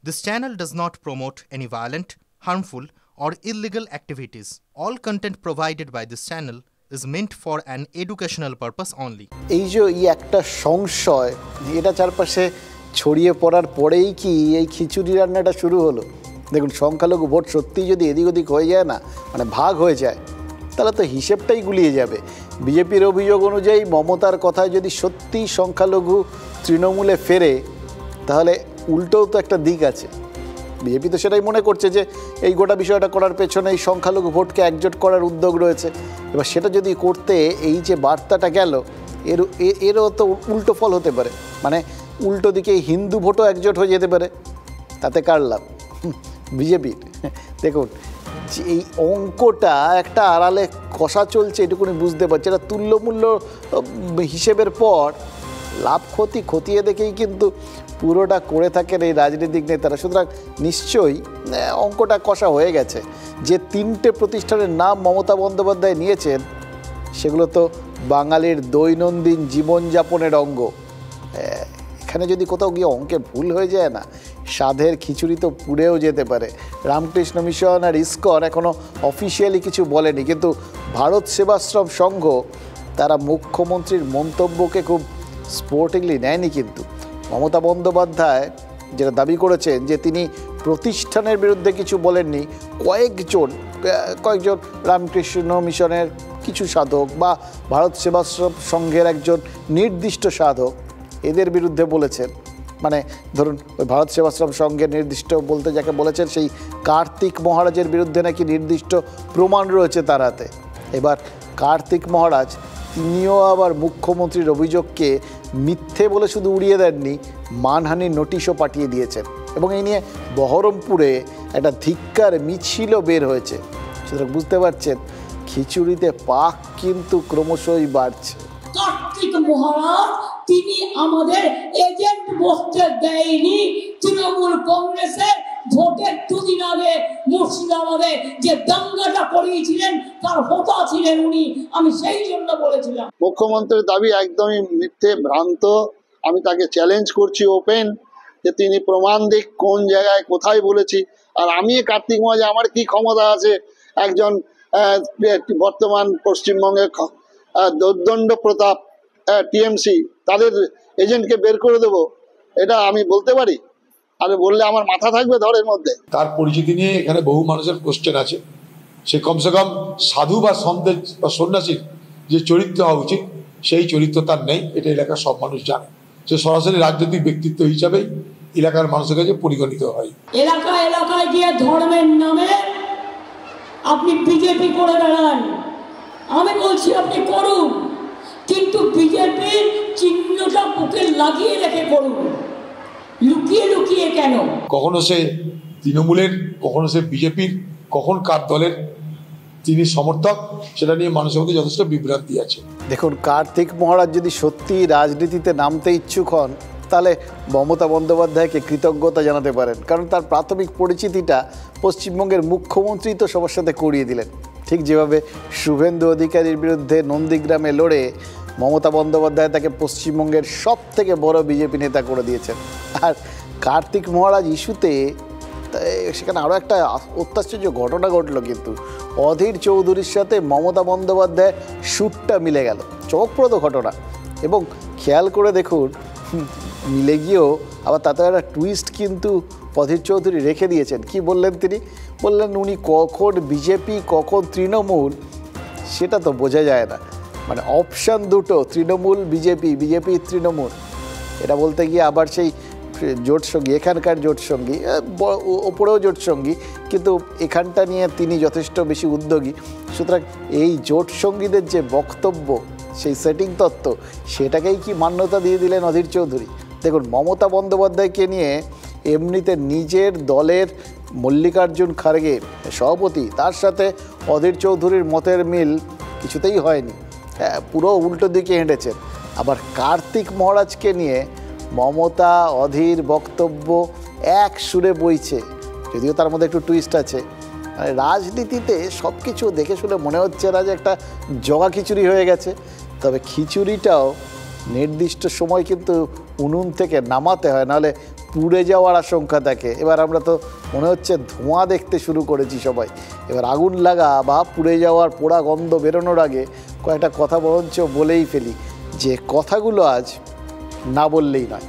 This channel does not promote any violent, harmful, or illegal activities. All content provided by this channel is meant for an educational purpose only. এই যে একটা সংশয় এটা চারপাশে ছড়িয়ে পড়ার পরেই কি এই খিচুড়ি রান্নাটা শুরু হলো। দেখুন, সংখ্যালঘু ভোট সত্যিই যদি এদিক ওদিক হয়ে যায় না, মানে ভাগ হয়ে যায়, তাহলে তো হিসেবটাই গুলিয়ে যাবে। বিজেপির অভিযোগ অনুযায়ী মমতার কথায় যদি সত্যিই সংখ্যালঘু তৃণমূলে ফেরে, তাহলে উল্টোও তো একটা দিক আছে। বিজেপি তো সেটাই মনে করছে যে এই গোটা বিষয়টা করার পেছনে এই সংখ্যালঘু ভোটকে একজোট করার উদ্যোগ রয়েছে। এবার সেটা যদি করতে এই যে বার্তাটা গেল, এরও তো উল্টো ফল হতে পারে, মানে উল্টো দিকে হিন্দু ভোটও একজোট হয়ে যেতে পারে। তাতে কার লাভ? বিজেপির। দেখুন, এই অঙ্কটা একটা আড়ালে কষা চলছে, এটুকুনি বুঝতে পারছে। এটা তুল্যমূল্য হিসেবের পর লাভ ক্ষতি খতিয়ে দেখেই কিন্তু পুরোটা করে থাকেন এই রাজনৈতিক নেতারা। সুতরাং নিশ্চয়ই অঙ্কটা কষা হয়ে গেছে। যে তিনটে প্রতিষ্ঠানের নাম মমতা বন্দ্যোপাধ্যায় নিয়েছেন, সেগুলো তো বাঙালির দৈনন্দিন জীবনযাপনের অঙ্গ। এখানে যদি কোথাও গিয়ে অঙ্কে ভুল হয়ে যায় না, সাধের খিচুড়ি তো পুড়েও যেতে পারে। রামকৃষ্ণ মিশন আর ইসকন এখনও অফিসিয়ালি কিছু বলেনি, কিন্তু ভারত সেবাশ্রম সংঘ তারা মুখ্যমন্ত্রীর মন্তব্যকে খুব স্পোর্টিংলি নেয়নি। কিন্তু মমতা বন্দ্যোপাধ্যায় যেটা দাবি করেছেন যে তিনি প্রতিষ্ঠানের বিরুদ্ধে কিছু বলেননি, কয়েকজন রামকৃষ্ণ মিশনের কিছু সাধক বা ভারত সেবাশ্রম সংঘের একজন নির্দিষ্ট সাধক, এদের বিরুদ্ধে বলেছেন। মানে ধরুন, ওই ভারত সেবাশ্রম সংঘের নির্দিষ্ট বলতে যাকে বলেছেন, সেই কার্তিক মহারাজের বিরুদ্ধে নাকি নির্দিষ্ট প্রমাণ রয়েছে তার হাতে। এবার কার্তিক মহারাজ তিনিও আবার মুখ্যমন্ত্রীর অভিযোগকে মিথ্যে বলে শুধু উড়িয়ে দেননি, মানহানির নোটিশও পাঠিয়ে দিয়েছেন। এবং এই নিয়ে বহরমপুরে একটা ধিক্কার মিছিলও বের হয়েছে। সুতরাং বুঝতে পারছেন, খিচুড়িতে পাক কিন্তু ক্রমশই বাড়ছে। কার্তিক মহারাজ তিনি আমাদের এজেন্ট বসতে দেয়নি। তৃণমূল কংগ্রেসের ভোটের দুদিন আগে মুর্শিদাবাদে যে দাঙ্গাটা করিয়েছিলেন তার হোতা ছিলেন উনি। আমি সেই জন্য বলেছিলাম মুখ্যমন্ত্রীর দাবি একদমই মিথ্যে, ভ্রান্ত। আমি তাকে চ্যালেঞ্জ করছি ওপেন, যে তিনি প্রমাণ দিক কোন জায়গায় কোথায় বলেছি। আর আমি কার্তিক মহারাজ, আমার কি ক্ষমতা আছে একজন বর্তমান পশ্চিমবঙ্গের দোর্দণ্ড প্রতাপ টিএমসি তাদের এজেন্টকে বের করে দেবো? এটা আমি বলতে পারি? আমি বললে আমার মাথা থাকবে ধরের মধ্যে? তার পরিচিতি নিয়ে এখানে বহু মানুষের কোশ্চেন আছে। সে কমসে কম সাধু বা সন্দেশ বা সন্ন্যাসীর যে চরিত্র হওয়া উচিত, সেই চরিত্র তার নেই। এটা এলাকার সব মানুষ জানে। সে সরাসরি রাজনৈতিক ব্যক্তিত্ব হিসাবেই এলাকার মানুষের কাছে পরিগণিত হয়। এলাকায় গিয়ে ধর্মের নামে আপনি বিজেপি করে বেড়ান। আমি বলছি আপনি করুন, কিন্তু বিজেপির চিহ্নটা বুকে লাগিয়ে রেখে করুন, লুকিয়ে লুকিয়ে কেন? কখনো সে তৃণমূলের, কখনো সে বিজেপির, কখন কার দলের তিনি সমর্থক, সেটা নিয়ে মানুষের মধ্যে যথেষ্ট বিভ্রান্তি আছে। দেখুন, কার্তিক মহারাজ যদি সত্যি রাজনীতিতে নামতে ইচ্ছুক হন, তাহলে মমতা বন্দ্যোপাধ্যায়কে কৃতজ্ঞতা জানাতে পারেন। কারণ তার প্রাথমিক পরিচিতিটা পশ্চিমবঙ্গের মুখ্যমন্ত্রী তো সবার সাথে করিয়ে দিলেন। ঠিক যেভাবে শুভেন্দু অধিকারীর বিরুদ্ধে নন্দীগ্রামে লড়ে মমতা বন্দ্যোপাধ্যায় তাকে পশ্চিমবঙ্গের সব থেকে বড় বিজেপি নেতা করে দিয়েছেন। আর কার্তিক মহারাজ ইস্যুতে সেখানে আরও একটা অত্যাশ্চর্য ঘটনা ঘটল। কিন্তু অধীর চৌধুরীর সাথে মমতা বন্দ্যোপাধ্যায়ের শ্যুটটা মিলে গেল, চমকপ্রদ ঘটনা। এবং খেয়াল করে দেখুন, মিলে গিয়েও আবার তাতে একটা টুইস্ট কিন্তু অধীর চৌধুরী রেখে দিয়েছেন। কি বললেন তিনি? বললেন উনি কখন বিজেপি কখন তৃণমূল সেটা তো বোঝা যায় না। মানে অপশান দুটো, তৃণমূল বিজেপি, বিজেপি তৃণমূল। এটা বলতে গিয়ে আবার সেই জোটসঙ্গী, এখানকার জোটসঙ্গী, ওপরেও জোটসঙ্গী, কিন্তু এখানটা নিয়ে তিনি যথেষ্ট বেশি উদ্যোগী। সুতরাং এই জোটসঙ্গীদের যে বক্তব্য, সেই সেটিং তত্ত্ব, সেটাকেই কি মান্যতা দিয়ে দিলেন অধীর চৌধুরী? দেখুন, মমতা বন্দ্যোপাধ্যায়কে নিয়ে এমনিতে নিজের দলের মল্লিকার্জুন খাড়গে সভাপতি, তার সাথে অধীর চৌধুরীর মতের মিল কিছুতেই হয়নি, পুরো উল্টো দিকে হেঁটেছেন। আবার কার্তিক মহারাজকে নিয়ে মমতা অধীর বক্তব্য এক সুরে বইছে, যদিও তার মধ্যে একটু টুইস্ট আছে। মানে রাজনীতিতে সব কিছু দেখে শুনে মনে হচ্ছে না যে একটা জগা খিচুড়ি হয়ে গেছে। তবে খিচুড়িটাও নির্দিষ্ট সময় কিন্তু উনুন থেকে নামাতে হয়, নাহলে পুড়ে যাওয়ার আশঙ্কা থাকে। এবার আমরা তো মনে হচ্ছে ধোঁয়া দেখতে শুরু করেছি সবাই। এবার আগুন লাগা বা পুড়ে যাওয়ার পোড়া গন্ধ বেরোনোর আগে কয়েকটা কথা বরঞ্চ বলেই ফেলি, যে কথাগুলো আজ না বললেই নয়।